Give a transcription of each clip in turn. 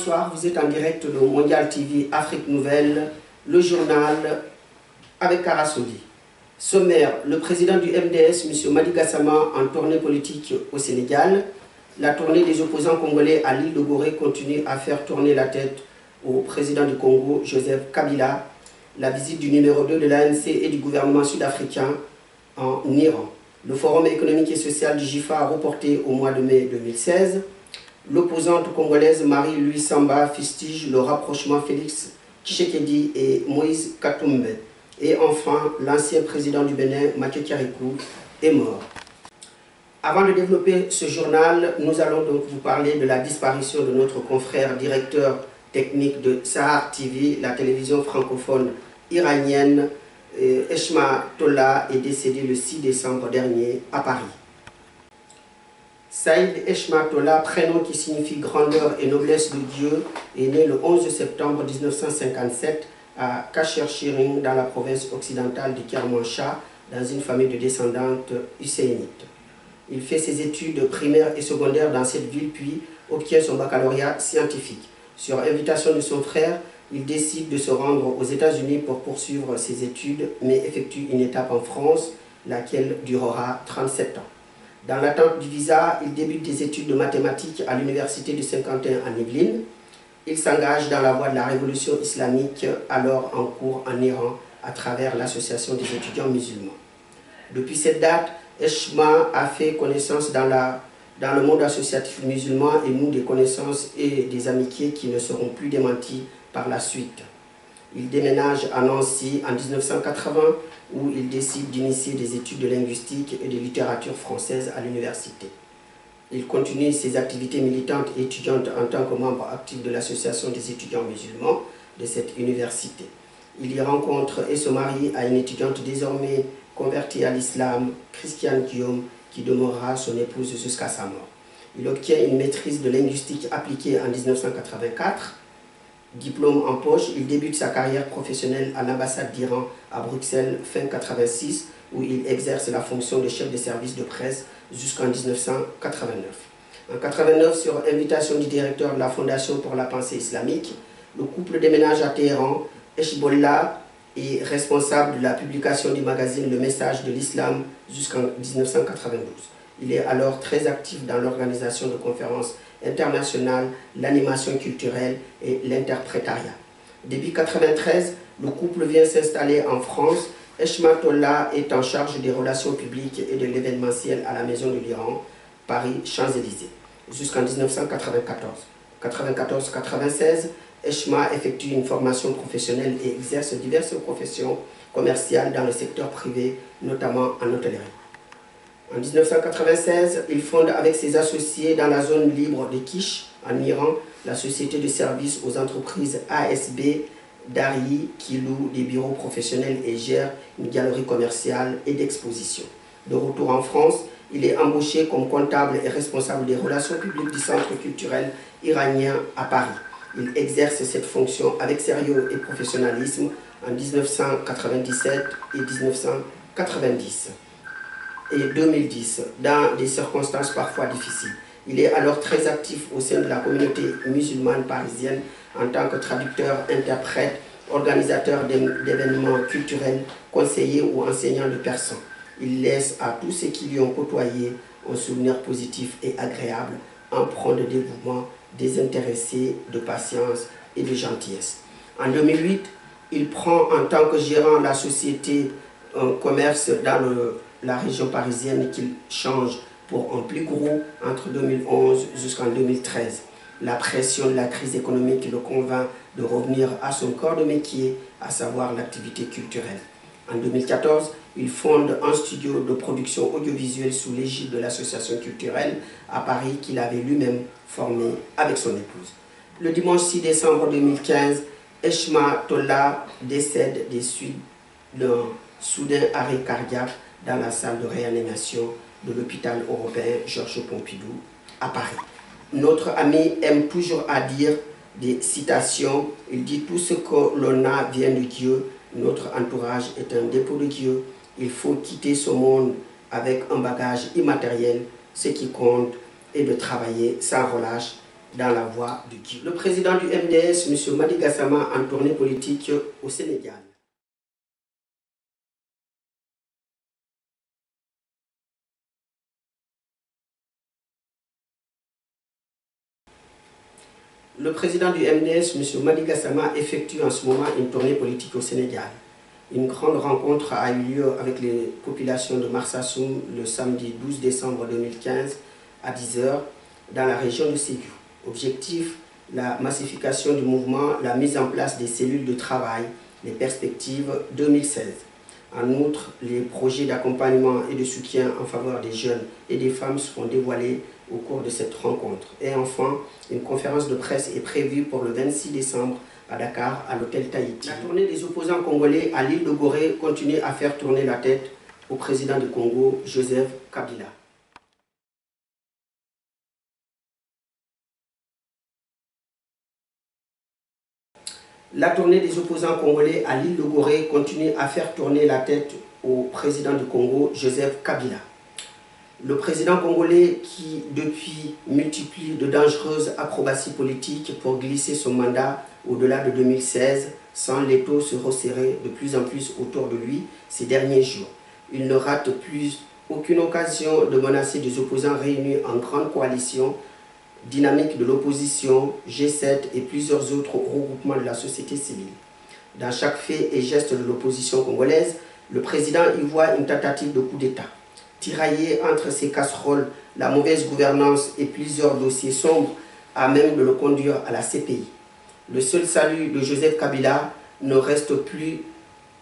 bonsoir. Vous êtes en direct de Mondial TV Afrique Nouvelle, le journal avec Karasoudi. Sommaire, le président du MDS, M. Madi Gassama, en tournée politique au Sénégal. La tournée des opposants congolais à l'île de Gorée continue à faire tourner la tête au président du Congo, Joseph Kabila. La visite du numéro 2 de l'ANC et du gouvernement sud-africain en Iran. Le forum économique et social du GIFA reporté au mois de mai 2016. L'opposante congolaise Marie-Louise Samba fustige le rapprochement Félix Tshisekedi et Moïse Katumbe. Et enfin, l'ancien président du Bénin, Mathieu Karikou, est mort. Avant de développer ce journal, nous allons donc vous parler de la disparition de notre confrère directeur technique de Sahar TV, la télévision francophone iranienne. Eshma Tola est décédé le 6 décembre dernier à Paris. Saïd Eshma Tola, prénom qui signifie grandeur et noblesse de Dieu, est né le 11 septembre 1957 à Kasher-Chiring, dans la province occidentale du Kermanshah, dans une famille de descendantes husséinites. Il fait ses études primaires et secondaires dans cette ville, puis obtient son baccalauréat scientifique. Sur invitation de son frère, il décide de se rendre aux États-Unis pour poursuivre ses études, mais effectue une étape en France, laquelle durera 37 ans. Dans l'attente du visa, il débute des études de mathématiques à l'université de Saint-Quentin en Yvelines. Il s'engage dans la voie de la révolution islamique, alors en cours en Iran, à travers l'association des étudiants musulmans. Depuis cette date, Eshma a fait connaissance dans le monde associatif musulman et noue des connaissances et des amitiés qui ne seront plus démenties par la suite. Il déménage à Nancy en 1980 où il décide d'initier des études de linguistique et de littérature française à l'université. Il continue ses activités militantes et étudiantes en tant que membre actif de l'association des étudiants musulmans de cette université. Il y rencontre et se marie à une étudiante désormais convertie à l'islam, Christiane Guillaume, qui demeurera son épouse jusqu'à sa mort. Il obtient une maîtrise de linguistique appliquée en 1984. Diplôme en poche, il débute sa carrière professionnelle à l'ambassade d'Iran à Bruxelles fin 1986, où il exerce la fonction de chef de service de presse jusqu'en 1989. En 1989, sur invitation du directeur de la Fondation pour la pensée islamique, le couple déménage à Téhéran. Eshbollah est responsable de la publication du magazine Le Message de l'Islam jusqu'en 1992. Il est alors très actif dans l'organisation de conférences internationales, l'animation culturelle et l'interprétariat. Début 1993, le couple vient s'installer en France. Eshma Tola est en charge des relations publiques et de l'événementiel à la Maison de l'Iran, Paris, Champs-Élysées, jusqu'en 1994. 1994-1996, Eshma effectue une formation professionnelle et exerce diverses professions commerciales dans le secteur privé, notamment en hôtellerie. En 1996, il fonde avec ses associés dans la zone libre de Kish, en Iran, la société de services aux entreprises ASB Dari, qui loue des bureaux professionnels et gère une galerie commerciale et d'exposition. De retour en France, il est embauché comme comptable et responsable des relations publiques du centre culturel iranien à Paris. Il exerce cette fonction avec sérieux et professionnalisme en 1997 et 1990 et 2010, dans des circonstances parfois difficiles. Il est alors très actif au sein de la communauté musulmane parisienne en tant que traducteur, interprète, organisateur d'événements culturels, conseiller ou enseignant de persan. Il laisse à tous ceux qui lui ont côtoyé un souvenir positif et agréable, empreint de dévouement, désintéressé, de patience et de gentillesse. En 2008, il prend en tant que gérant la société un commerce dans la région parisienne qu'il change pour un plus gros entre 2011 jusqu'en 2013. La pression de la crise économique le convainc de revenir à son corps de métier, à savoir l'activité culturelle. En 2014, il fonde un studio de production audiovisuelle sous l'égide de l'association culturelle à Paris qu'il avait lui-même formé avec son épouse. Le dimanche 6 décembre 2015, Eshma Tola décède des suites d'un soudain arrêt cardiaque dans la salle de réanimation de l'hôpital européen Georges Pompidou à Paris. Notre ami aime toujours à dire des citations. Il dit « Tout ce que l'on a vient de Dieu. Notre entourage est un dépôt de Dieu. Il faut quitter ce monde avec un bagage immatériel. Ce qui compte est de travailler sans relâche dans la voie de Dieu. Le président du MDS, M. Madi Gassama, en tournée politique au Sénégal. Le président du MDS, M. Madi Gassama, effectue en ce moment une tournée politique au Sénégal. Une grande rencontre a eu lieu avec les populations de Marsassoum le samedi 12 décembre 2015 à 10 h dans la région de Sédhiou. Objectif, la massification du mouvement, la mise en place des cellules de travail, les perspectives 2016. En outre, les projets d'accompagnement et de soutien en faveur des jeunes et des femmes seront dévoilés au cours de cette rencontre. Et enfin, une conférence de presse est prévue pour le 26 décembre à Dakar, à l'hôtel Tahiti. La tournée des opposants congolais à l'île de Gorée continue à faire tourner la tête au président du Congo, Joseph Kabila. La tournée des opposants congolais à l'île de Gorée continue à faire tourner la tête au président du Congo, Joseph Kabila. Le président congolais qui, depuis, multiplie de dangereuses acrobaties politiques pour glisser son mandat au-delà de 2016, sent l'étau se resserrer de plus en plus autour de lui ces derniers jours. Il ne rate plus aucune occasion de menacer des opposants réunis en grande coalition, dynamique de l'opposition, G7 et plusieurs autres regroupements de la société civile. Dans chaque fait et geste de l'opposition congolaise, le président y voit une tentative de coup d'État. Tiraillé entre ses casseroles, la mauvaise gouvernance et plusieurs dossiers sombres à même de le conduire à la CPI. Le seul salut de Joseph Kabila ne reste plus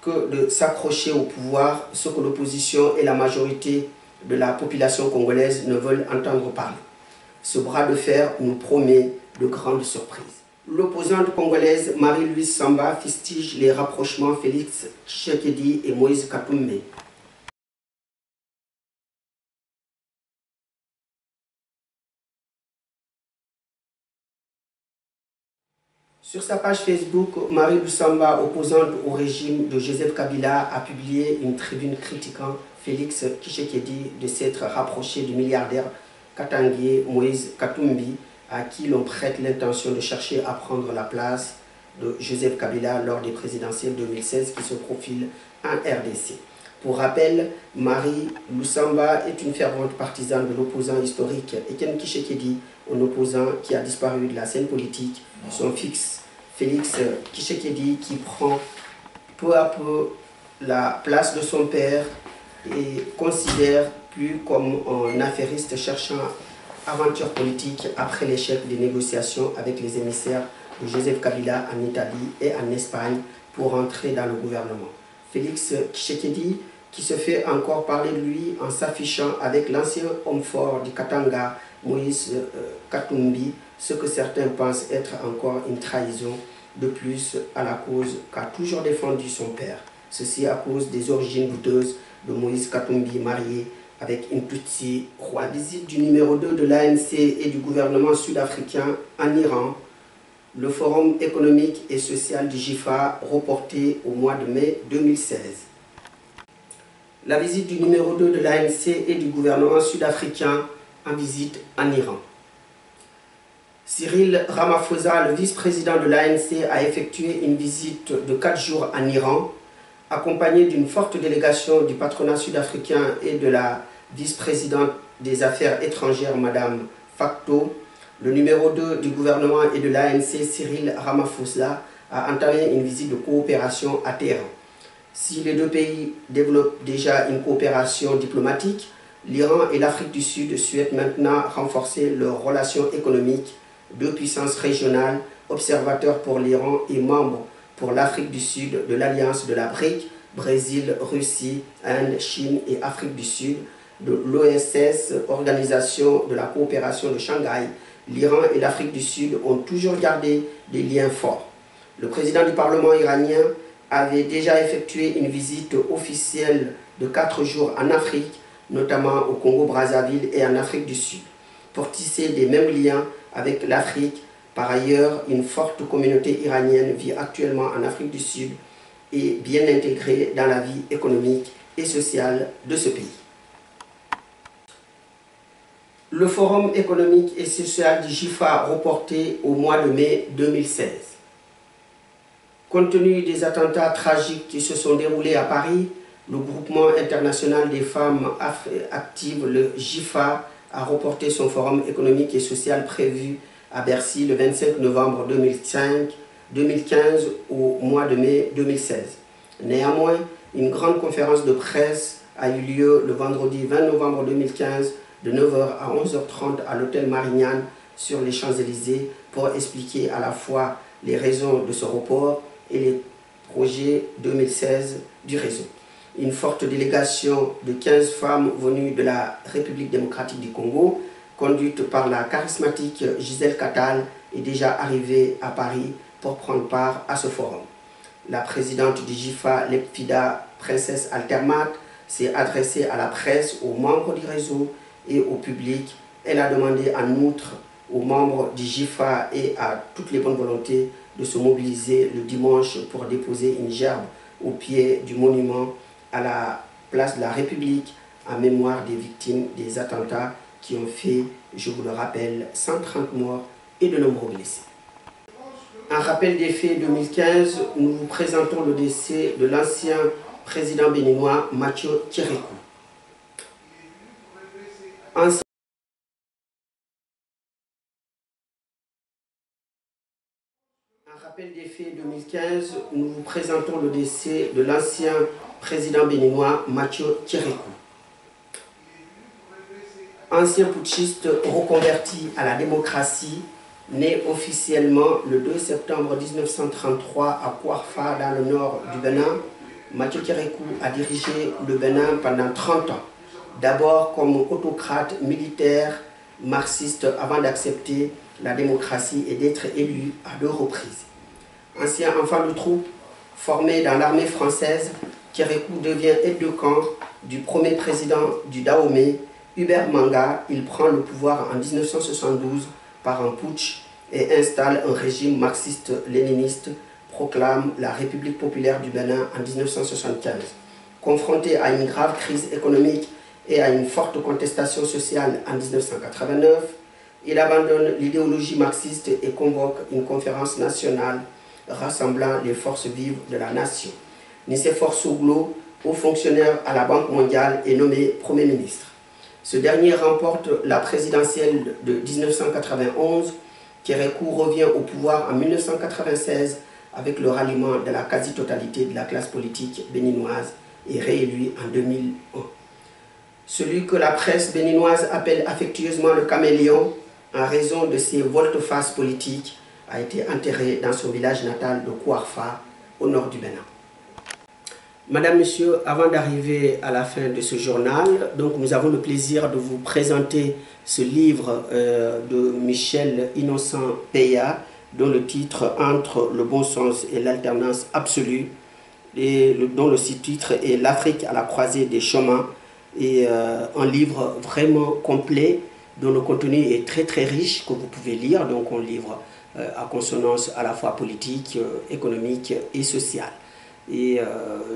que de s'accrocher au pouvoir, ce que l'opposition et la majorité de la population congolaise ne veulent entendre parler. Ce bras de fer nous promet de grandes surprises. L'opposante congolaise Marie-Louise Samba fustige les rapprochements Félix Tshisekedi et Moïse Katumbi. Sur sa page Facebook, Marie-Louise Samba, opposante au régime de Joseph Kabila, a publié une tribune critiquant Félix Tshisekedi de s'être rapproché du milliardaire katangais Moïse Katumbi, à qui l'on prête l'intention de chercher à prendre la place de Joseph Kabila lors des présidentielles 2016 qui se profilent en RDC. Pour rappel, Marie Lusamba est une fervente partisane de l'opposant historique Etienne Tshisekedi, un opposant qui a disparu de la scène politique. Son fils Félix Tshisekedi, qui prend peu à peu la place de son père et considère plus comme un affairiste cherchant aventure politique après l'échec des négociations avec les émissaires de Joseph Kabila en Italie et en Espagne pour entrer dans le gouvernement. Félix Tshisekedi, qui se fait encore parler de lui en s'affichant avec l'ancien homme fort du Katanga, Moïse Katumbi, ce que certains pensent être encore une trahison de plus à la cause qu'a toujours défendu son père. Ceci à cause des origines douteuses de Moïse Katumbi, marié avec une Tutsi roi. La visite du numéro 2 de l'ANC et du gouvernement sud-africain en Iran, le forum économique et social du GIFA reporté au mois de mai 2016. La visite du numéro 2 de l'ANC et du gouvernement sud-africain en visite en Iran. Cyril Ramaphosa, le vice-président de l'ANC, a effectué une visite de 4 jours en Iran, accompagné d'une forte délégation du patronat sud-africain et de la vice-présidente des Affaires étrangères, Madame Facto. Le numéro 2 du gouvernement et de l'ANC, Cyril Ramaphosa, a entamé une visite de coopération à Téhéran. Si les deux pays développent déjà une coopération diplomatique, l'Iran et l'Afrique du Sud souhaitent maintenant renforcer leurs relations économiques. Deux puissances régionales, observateurs pour l'Iran et membres pour l'Afrique du Sud de l'Alliance de la BRIC, Brésil, Russie, Inde, Chine et Afrique du Sud, de l'OSS, Organisation de la coopération de Shanghai, l'Iran et l'Afrique du Sud ont toujours gardé des liens forts. Le président du Parlement iranien avait déjà effectué une visite officielle de 4 jours en Afrique, notamment au Congo-Brazzaville et en Afrique du Sud, pour tisser des mêmes liens avec l'Afrique. Par ailleurs, une forte communauté iranienne vit actuellement en Afrique du Sud et bien intégrée dans la vie économique et sociale de ce pays. Le Forum économique et social du JIFA reporté au mois de mai 2016. Compte tenu des attentats tragiques qui se sont déroulés à Paris, le groupement international des femmes actives, le JIFA, a reporté son forum économique et social prévu à Bercy le 25 novembre 2015 au mois de mai 2016. Néanmoins, une grande conférence de presse a eu lieu le vendredi 20 novembre 2015 de 9h à 11h30 à l'hôtel Marignane sur les Champs-Élysées pour expliquer à la fois les raisons de ce report et les projets 2016 du réseau. Une forte délégation de 15 femmes venues de la République démocratique du Congo, conduite par la charismatique Gisèle Catal, est déjà arrivée à Paris pour prendre part à ce forum. La présidente du JIFA, Lepfida Princesse Altermat, s'est adressée à la presse, aux membres du réseau et au public. Elle a demandé en outre aux membres du JIFA et à toutes les bonnes volontés de se mobiliser le dimanche pour déposer une gerbe au pied du monument à la place de la République en mémoire des victimes des attentats qui ont fait, je vous le rappelle, 130 morts et de nombreux blessés. En rappel des faits 2015, nous vous présentons le décès de l'ancien président béninois Mathieu Kérékou. En rappel des faits 2015, nous vous présentons le décès de l'ancien président béninois Mathieu Kérékou. Ancien putschiste reconverti à la démocratie, né officiellement le 2 septembre 1933 à Kouarfa dans le nord du Bénin, Mathieu Kérékou a dirigé le Bénin pendant 30 ans, d'abord comme autocrate militaire marxiste avant d'accepter la démocratie et d'être élu à 2 reprises. Ancien enfant de troupe, formé dans l'armée française, Kérékou devient aide-de-camp du premier président du Dahomey, Hubert Manga. Il prend le pouvoir en 1972 par un putsch et installe un régime marxiste-léniniste, proclame la République populaire du Bénin en 1975. Confronté à une grave crise économique et à une forte contestation sociale en 1989, il abandonne l'idéologie marxiste et convoque une conférence nationale rassemblant les forces vives de la nation. Nicéphore Soglo, haut fonctionnaire à la Banque mondiale, est nommé Premier ministre. Ce dernier remporte la présidentielle de 1991. Kérékou revient au pouvoir en 1996 avec le ralliement de la quasi-totalité de la classe politique béninoise et réélu en 2001. Celui que la presse béninoise appelle affectueusement le caméléon, en raison de ses volte-face politiques, a été enterré dans son village natal de Kouarfa, au nord du Bénin. Madame, Monsieur, avant d'arriver à la fin de ce journal, donc nous avons le plaisir de vous présenter ce livre de Michel Innocent Peya, dont le titre « Entre le bon sens et l'alternance absolue », et dont le sous-titre est « L'Afrique à la croisée des chemins », et un livre vraiment complet, dont le contenu est très riche, que vous pouvez lire, donc un livre à consonance à la fois politique, économique et sociale. Et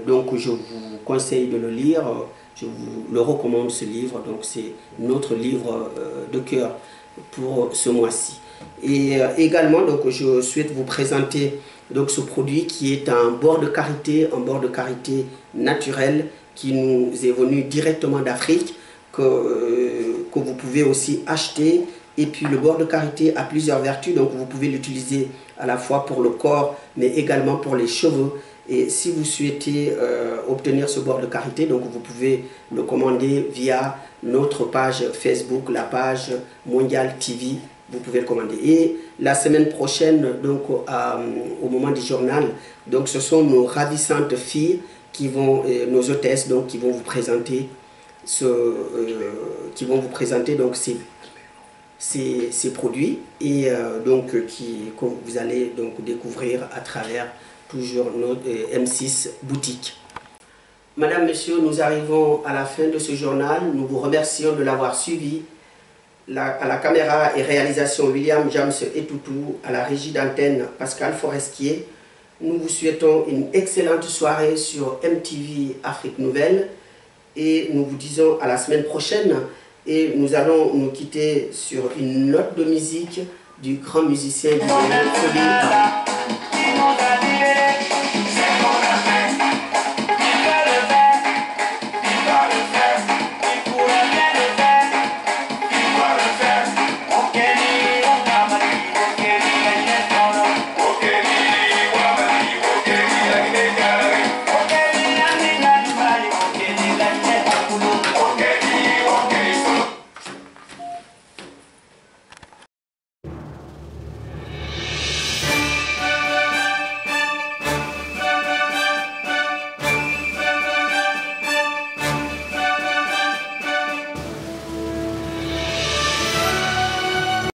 donc je vous conseille de le lire, je vous le recommande ce livre, donc c'est notre livre de cœur pour ce mois-ci. Et également donc je souhaite vous présenter donc ce produit qui est un beurre de karité naturel qui nous est venu directement d'Afrique, que vous pouvez aussi acheter. Et puis le beurre de karité a plusieurs vertus, donc vous pouvez l'utiliser à la fois pour le corps mais également pour les cheveux. Et si vous souhaitez obtenir ce beurre de karité, donc vous pouvez le commander via notre page Facebook, la page Mondial TV, vous pouvez le commander. Et la semaine prochaine, donc au moment du journal, donc ce sont nos ravissantes filles qui vont, nos hôtesses, donc qui vont vous présenter donc ces produits et donc que vous allez donc découvrir à travers toujours notre M6 boutique. Madame, Monsieur, nous arrivons à la fin de ce journal. Nous vous remercions de l'avoir suivi. À la caméra et réalisation William James Etoutou, à la régie d'antenne Pascal Forestier. Nous vous souhaitons une excellente soirée sur MTV Afrique Nouvelle et nous vous disons à la semaine prochaine. Et nous allons nous quitter sur une note de musique du grand musicien Foli.